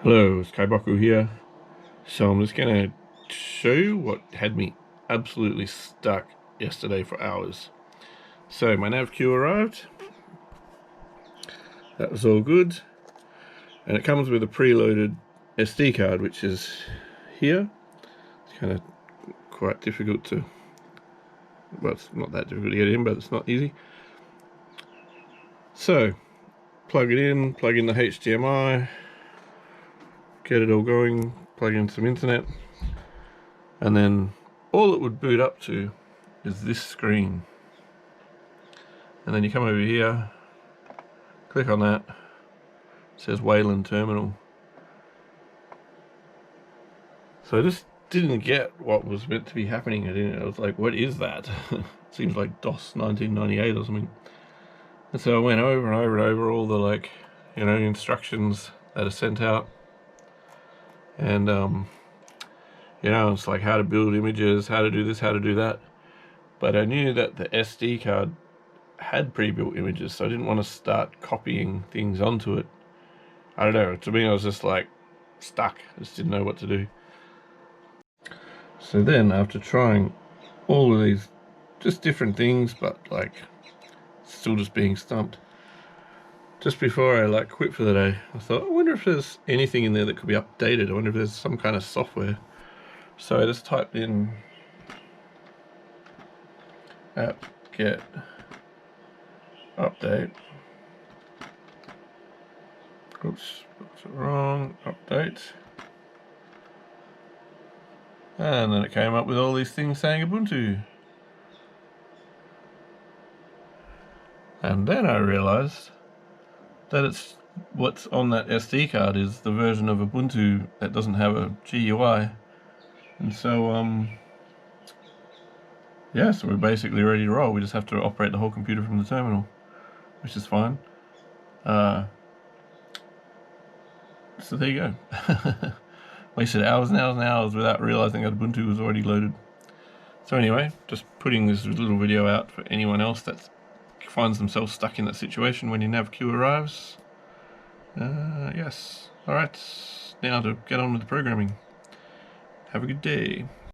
Hello, Skyboku here. So I'm just going to show you what had me absolutely stuck yesterday for hours. So my NavQ arrived. That was all good. And it comes with a preloaded SD card, which is here. It's kind of quite difficult to, well, it's not that difficult to get in, but it's not easy. So plug it in, plug in the HDMI, get it all going, plug in some internet, and then all it would boot up to is this screen. And then you come over here, click on that, it says Wayland Terminal. So I just didn't get what was meant to be happening. I was like, what is that? Seems like DOS 1998 or something. And so I went over and over and over all the instructions that are sent out. And it's like how to build images, how to do this, how to do that. But I knew that the SD card had pre-built images, so I didn't want to start copying things onto it. I don't know, to me I was just like stuck. I just didn't know what to do. So then after trying all of these just different things, but like still just being stumped, just before I quit for the day, I thought, I wonder if there's anything in there that could be updated. I wonder if there's some kind of software. So I just typed in apt-get update. Oops, that's wrong. Update. And then it came up with all these things saying Ubuntu. And then I realized that it's what's on that SD card is the version of Ubuntu that doesn't have a GUI. And so yeah, so we're basically ready to roll. We just have to operate the whole computer from the terminal, which is fine. So there you go. Wasted hours and hours and hours without realizing that Ubuntu was already loaded. So anyway, just putting this little video out for anyone else that finds themselves stuck in that situation when your NavQ arrives. Yes. Alright, now to get on with the programming. Have a good day.